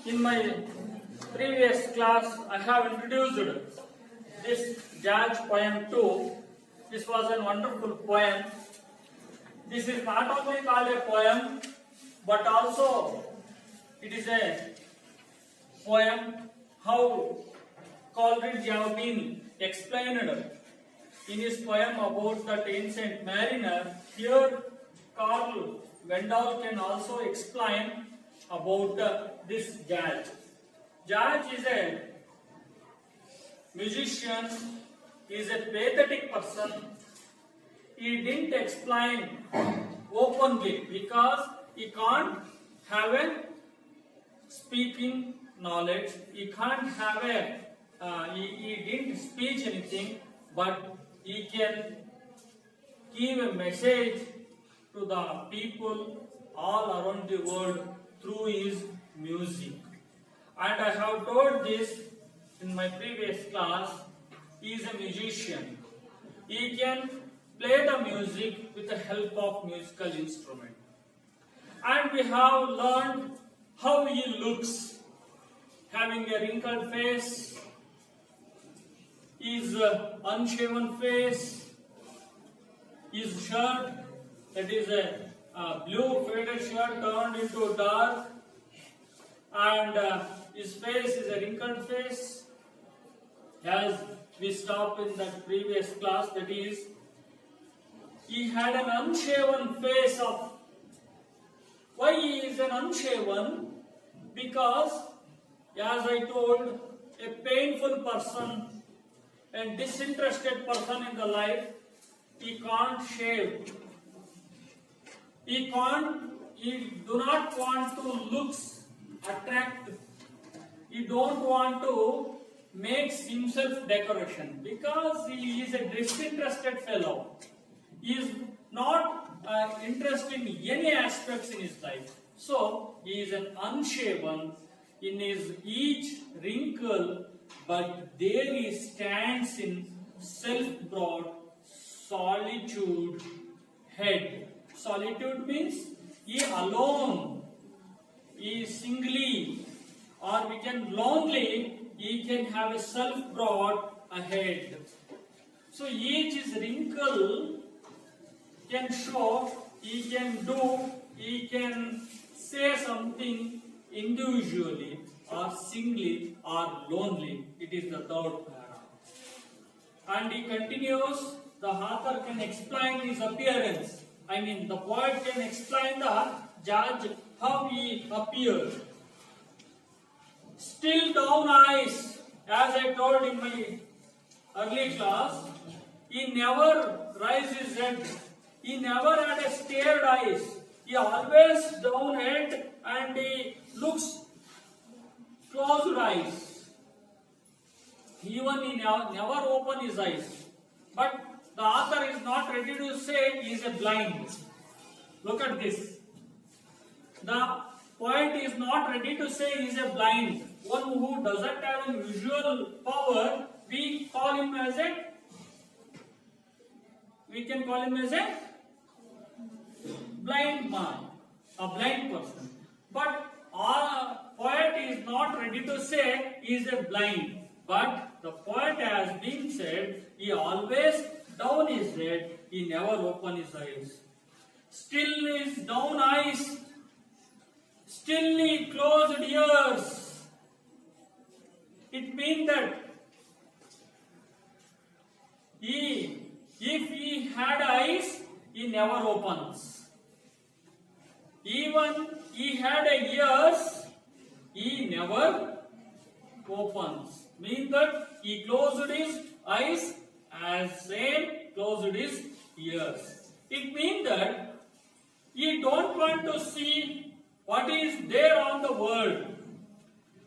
In my previous class, I have introduced this jazz poem too. This was a wonderful poem. This is not only called a poem, but also it is a poem how Coleridge have been explained in his poem about that ancient mariner. Here, Carl Wendell can also explain about this jazz. Jazz is a musician, is a pathetic person. He didn't explain openly because he can't have a speaking knowledge. He can't have a he didn't speak anything, but he can give a message to the people all around the world through his music. And I have told this in my previous class. He is a musician. He can play the music with the help of musical instrument. And we have learned how he looks, having a wrinkled face, his unshaven face, his shirt, that is a blue faded shirt turned into dark, and his face is a wrinkled face. As we stopped in that previous class, that is, he had an unshaven face of. Why he is an unshaven? Because, as I told, a painful person and disinterested person in the life, he can't shave. He do not want to looks attractive. He don't want to make himself decoration because he is a disinterested fellow. He is not interested in any aspects in his life. So he is an unshaven in his each wrinkle, but there he stands in self-brought solitude head. Solitude means he alone, he is singly, or we can lonely, he can have a self-brought ahead. So each is wrinkle can show, he can do, he can say something individually or singly or lonely. It is the third para. And he continues, the author can explain his appearance. I mean, the poet can explain the judge how he appears. Still down eyes, as I told in my early class, he never raises his head. He never had a stared eyes. He always down head and he looks closed eyes. Even he never open his eyes. But the author is not ready to say he is a blind. Look at this. The poet is not ready to say he is a blind. One who doesn't have a visual power, we call him as a, we can call him as a blind man, a blind person. But our poet is not ready to say he is a blind. But the poet has been said, he always down his head, he never open his eyes. Still his down eyes, stillly closed ears. It means that if he had eyes, he never opens. Even he had ears, he never opens. Means that he closed his eyes as same closed his ears. It means that he don't want to see what is there on the world,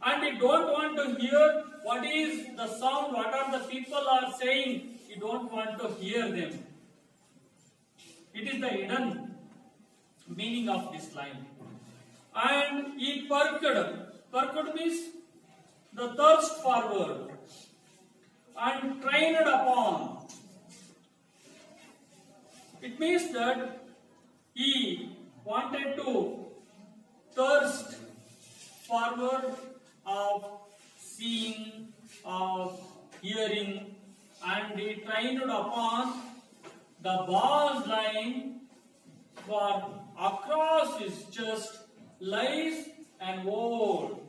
and he don't want to hear what is the sound, what are the people are saying. He don't want to hear them. It is the hidden meaning of this line. And he perked. Perked means the thirst forward and trained upon. It means that he wanted to thirst forward of seeing, of hearing, and he trained upon the bars lying for across his chest lies an old.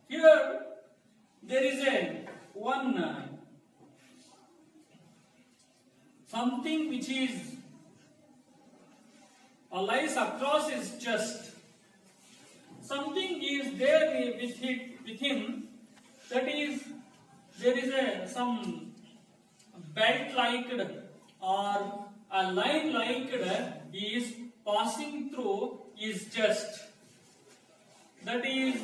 Here there is a one something which is lies across his chest. Something is there with him, that is, there is some belt like or a line like is passing through his chest. That is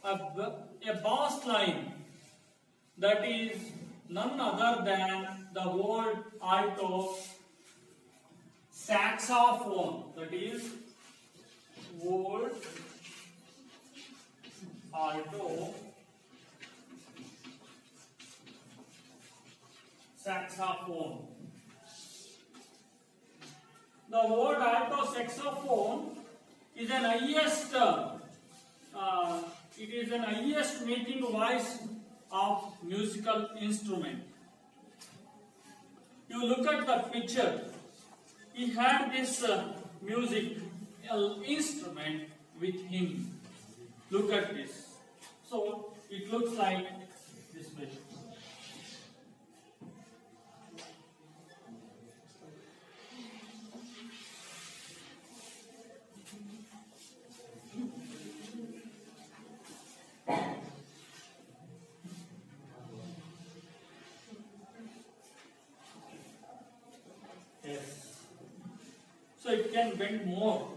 a vast line. That is none other than the old alto saxophone. That is old alto saxophone. The word alto saxophone is an highest. It is an highest making voice of musical instrument. You look at the picture. He had this musical instrument with him. Look at this. So it looks like this way. Yes. So it can bend more.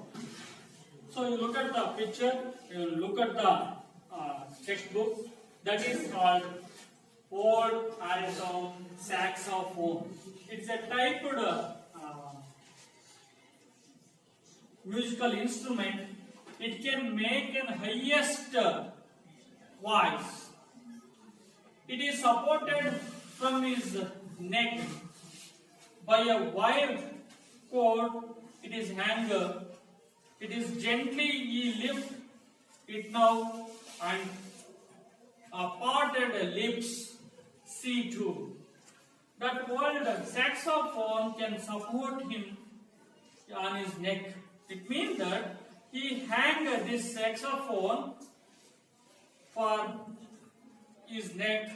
So you look at the picture, you look at the textbook, that is called old alto saxophone. It's a typed musical instrument. It can make an highest voice. It is supported from his neck by a wire cord. It is hanger. It is gently he lift it now and parted lips see too. That old saxophone can support him on his neck. It means that he hang this saxophone for his neck.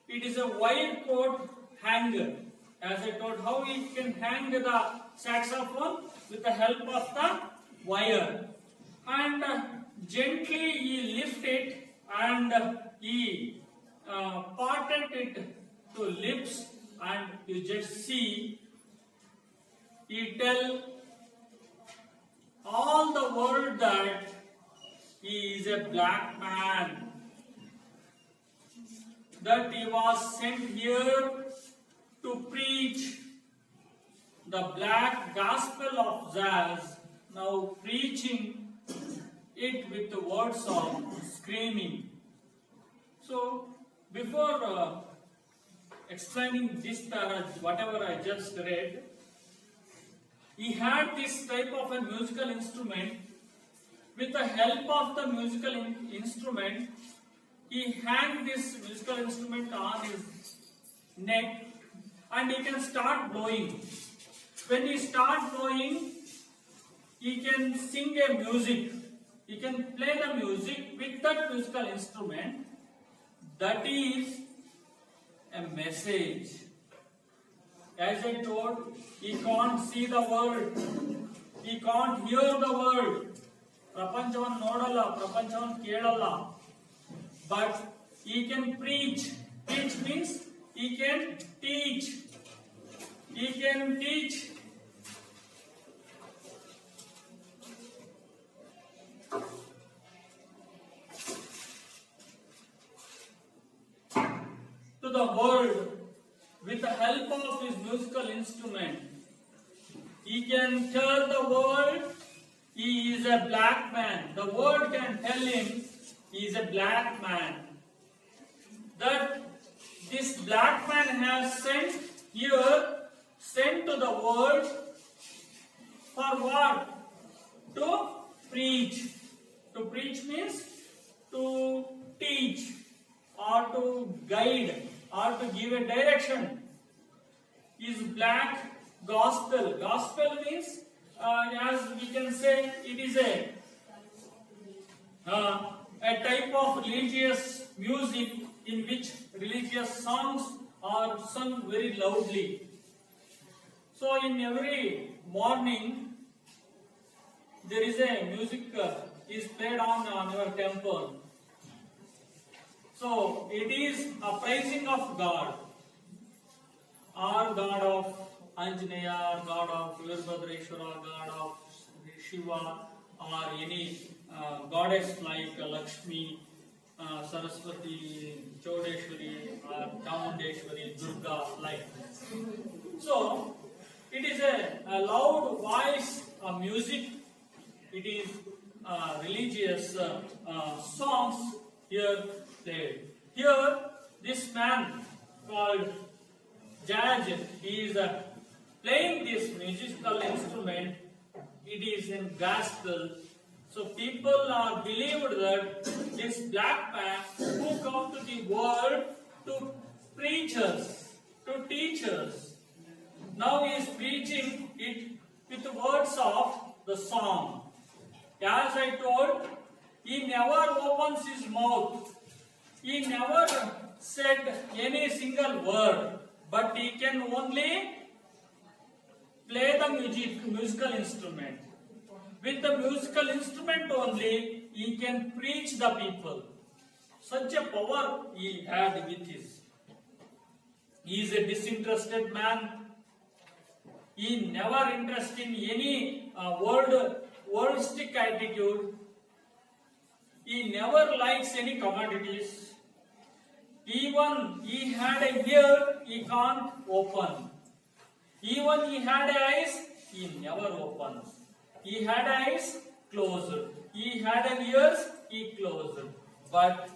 It is a wire cord hanger. As I told, how he can hang the saxophone with the help of the wire, and gently he lift it and he parted it to lips, and you just see he tell all the world that he is a black man, that he was sent here to preach the black gospel of jazz, now preaching it with the words of screaming. So, before explaining this passage, whatever I just read, he had this type of a musical instrument. With the help of the musical instrument, he hang this musical instrument on his neck and he can start blowing. When he start blowing, he can sing a music. He can play the music with that musical instrument. That is a message. As I told, he can't see the world. He can't hear the world. ಪ್ರಪಂಚವನ್ನು ನೋಡಲ್ಲ, ಪ್ರಪಂಚವನ್ನು ಕೇಳಲ್ಲ. But he can preach. Preach means he can teach. He can teach. To the world with the help of his musical instrument. He can tell the world he is a black man. The world can tell him he is a black man. That this black man has sent here, sent to the world for what? To preach. To preach means teach or to guide or to give a direction is black gospel. Gospel means, as we can say, it is a type of religious music in which religious songs are sung very loudly. So in every morning there is a music is played on our temple. So it is a praising of God, or God of Anjaneya, or God of Veerbhadrashwara, God of Shiva, or any goddess like Lakshmi, Saraswati, Chodeshwari, or Chamundeshwari, Durga, like. So it is a loud voice music. It is religious songs here played. Here, this man called Judge, he is playing this musical instrument. It is in gospel. So people are believed that this black man who come to the world to preachers, to teachers, now he is preaching it with the words of the song. As I told, he never opens his mouth. He never said any single word, but he can only play the musical instrument. With the musical instrument only, he can preach the people. Such a power he had with his. He is a disinterested man. He never interested in any worldistic attitude. He never likes any commodities. Even he had a ear, he can't open. Even he had eyes, he never opens. He had eyes closed. He had ears, he closed. But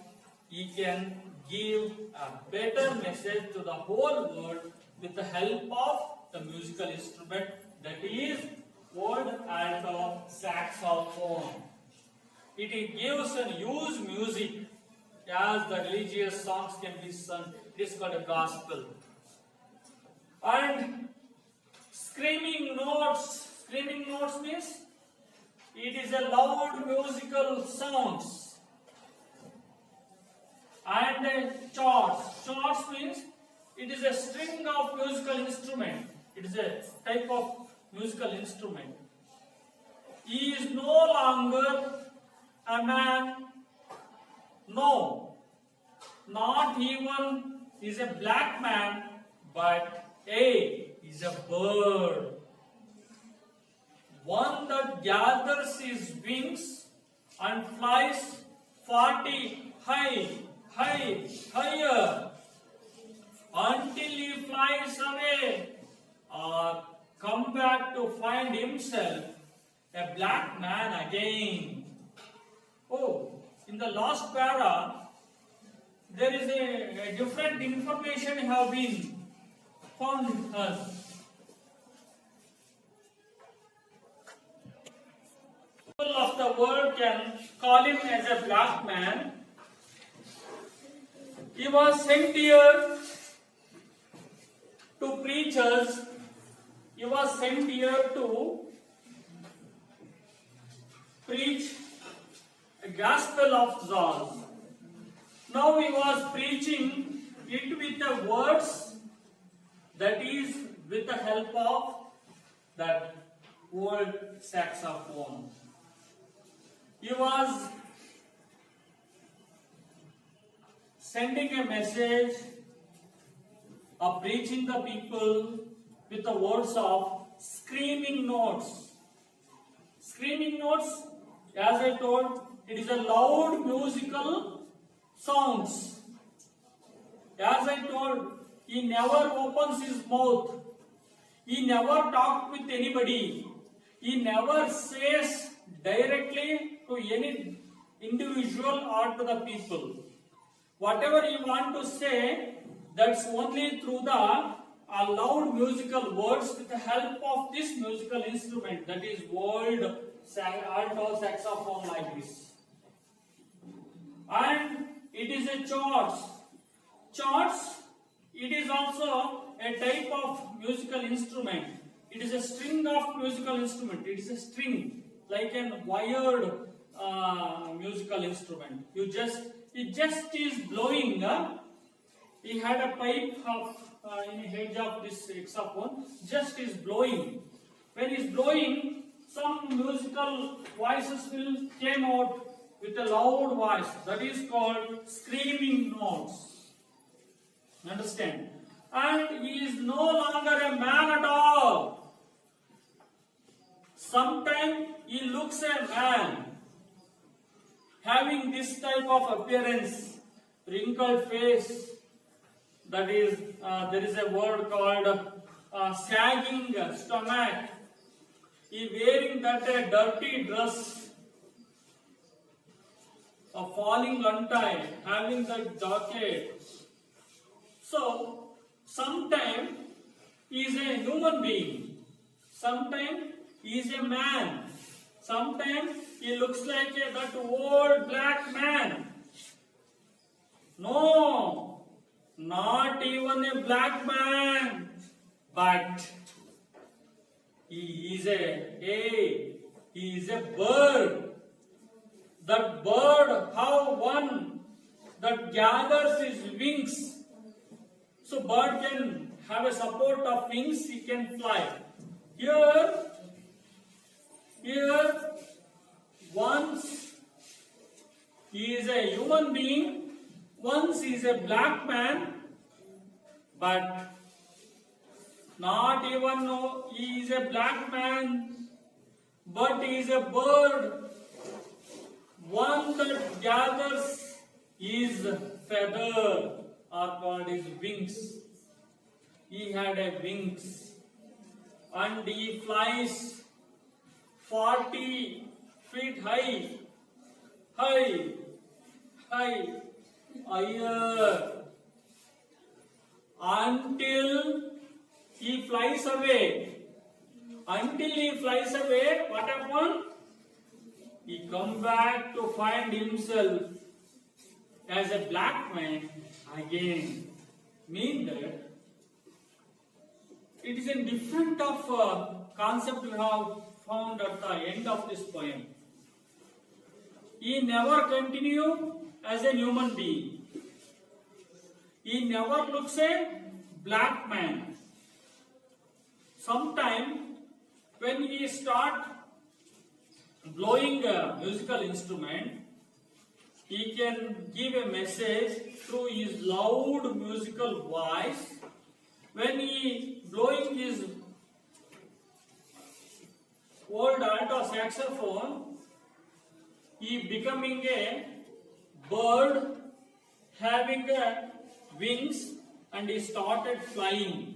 he can give a better message to the whole world with the help of the musical instrument, that is old alto saxophone. It gives and use music as the religious songs can be sung. It is called a gospel. And screaming notes means it is a loud musical sounds. And chords means it is a string of musical instrument. It is a type of musical instrument. He is no longer a man. No, not even is a black man, but is a bird. One that gathers his wings and flies 40 higher until he flies away or come back to find himself a black man again. Oh, in the last para, there is a different information have been found in us. People of the world can call him as a black man. He was sent here to preachers. He was sent here to preach a gospel of John. Now he was preaching it with the words, that is with the help of that old saxophone. He was sending a message of preaching the people with the words of screaming notes. Screaming notes, as I told, it is a loud musical sounds. As I told, he never opens his mouth. He never talks with anybody. He never says directly to any individual or to the people. Whatever you want to say, that's only through the loud musical words with the help of this musical instrument, that is old alto saxophone like this. And it a chords. Chords, it is also a type of musical instrument. It is a string of musical instrument. It is a string, like a wired musical instrument. It just is blowing. He had a pipe of in the head of this hexaphone. Just is blowing. When he is blowing, some musical voices will came out with a loud voice. That is called screaming notes. Understand? And he is no longer a man at all. Sometimes he looks a man, having this type of appearance, wrinkled face. That is, there is a word called sagging stomach. He wearing that dirty dress, falling untied, having the jacket. So, sometimes he is a human being, sometimes he is a man, sometimes he looks like that old black man. No, not even a black man, but he is a bird. That bird, how one that gathers his wings. So bird can have a support of wings, he can fly. Here, once he is a human being, once he is a black man, but not even know he is a black man, but he is a bird. One that gathers his feather are called his wings. He had a wings and he flies 40 feet high, higher, until he flies away. Until he flies away, what happened? He come back to find himself as a black man again. Mean that it is a different of concept we have found at the end of this poem. He never continue as a human being. He never looks a black man. Sometime when he start blowing a musical instrument, he can give a message through his loud musical voice. When he blowing his old alto saxophone, he becoming a bird having wings, and he started flying.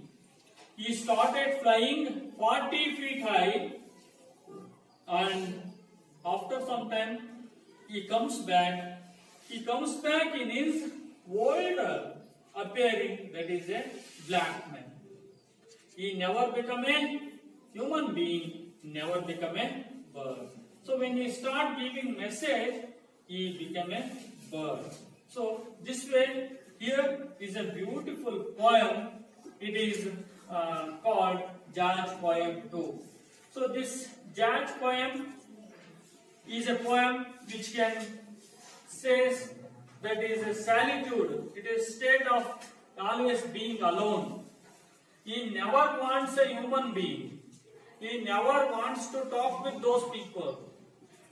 He started flying 40 feet high, and after some time he comes back. He comes back in his old appearing, that is a black man. He never become a human being, never become a bird. So when he start giving message, he become a bird. So this way, here is a beautiful poem. It is called Judge Poem 2. So this Judge Poem is a poem which can says that is a solitude. It is state of always being alone. He never wants a human being. He never wants to talk with those people.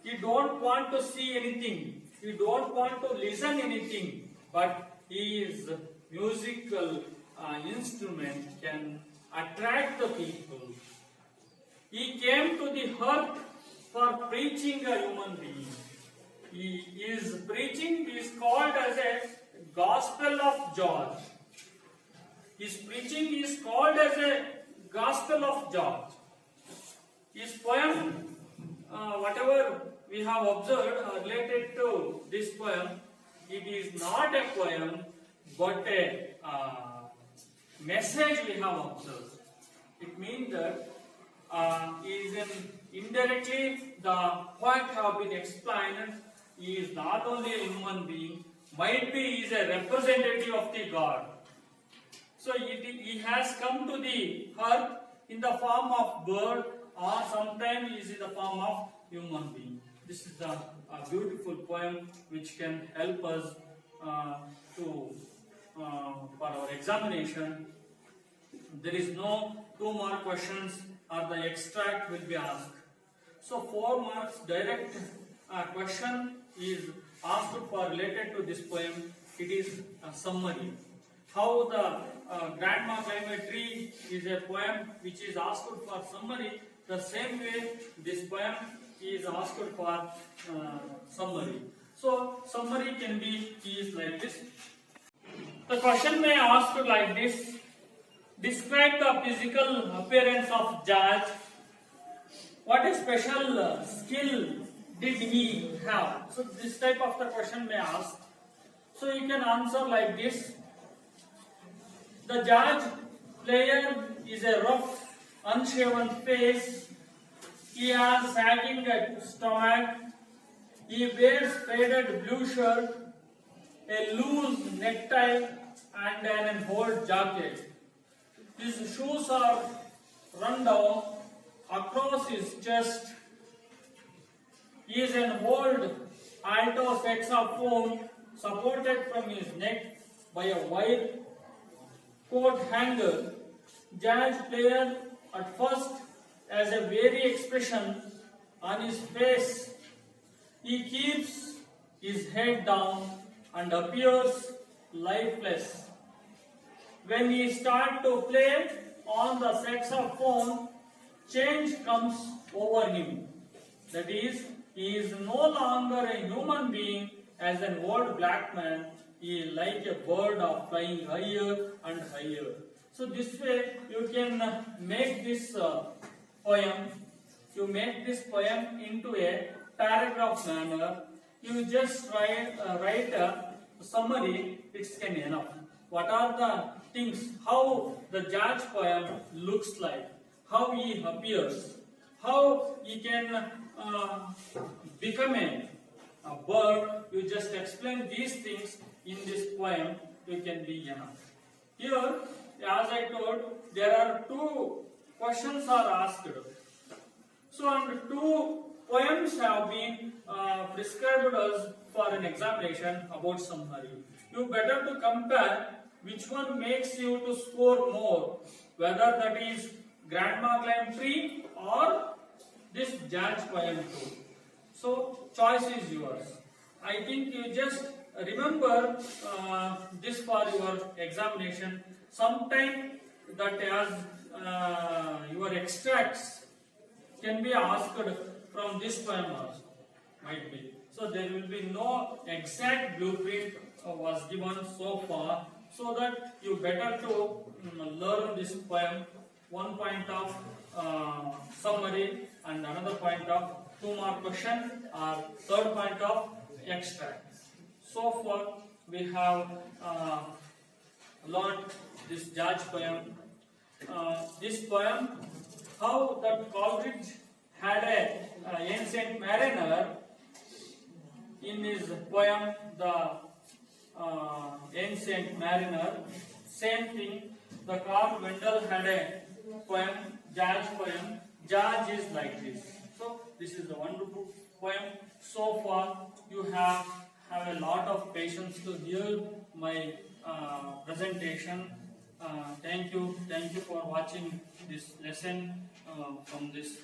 He don't want to see anything. He don't want to listen anything. But his musical instrument can attract the people. He came to the earth for preaching a human being. His preaching is called as a Gospel of George. His preaching is called as a Gospel of George. His poem, whatever we have observed related to this poem, it is not a poem but a message we have observed. It means that indirectly the poet have been explained. He is not only a human being, might be is a representative of the God. So he has come to the earth in the form of bird, or sometimes he is in the form of human being. This is a beautiful poem which can help us for our examination. There is no 2 mark questions or the extract will be asked. So 4 marks direct question is asked for related to this poem. It is a summary. How the Grandma Climate Tree is a poem which is asked for summary. The same way this poem is asked for summary. So summary can be is like this. The question may ask like this. Describe the physical appearance of George. What a special skill did he have? So this type of the question may ask. So you can answer like this. The George player is a rough, unshaven face. He has sagging stomach. He wears faded blue shirt, a loose necktie, and an old jacket. His shoes are run down across his chest. He is an old alto saxophone supported from his neck by a wire coat hanger. Jazz player at first has a weary expression on his face. He keeps his head down and appears lifeless. When he starts to play on the saxophone, change comes over him. That is, he is no longer a human being as an old black man. He is like a bird of flying higher and higher. So this way you can make this poem. You make this poem into a paragraph manner. You just write a summary. It's can enough. What are the things? How the George poem looks like? How he appears? How he can become a bird? You just explain these things in this poem. You can be enough. Here, as I told, there are 2 questions are asked. So, and 2 poems have been prescribed us for an examination about summary. You better to compare which one makes you to score more, whether that is Grandma Climate Tree or this George poem too. So choice is yours. I think you just remember this for your examination. Sometime that as your extracts can be asked from this poem also, might be. So there will be no exact blueprint was given so far, so that you better to learn this poem. 1 point of summary and another point of 2 mark question or 3rd point of extract. So far we have learned this George poem. This poem, how that Coleridge had a ancient mariner. In his poem, the Ancient Mariner, same thing. The Carl Wendell had a poem, George poem. George is like this. So this is a wonderful poem. So far, you have a lot of patience to hear my presentation. Thank you for watching this lesson from this.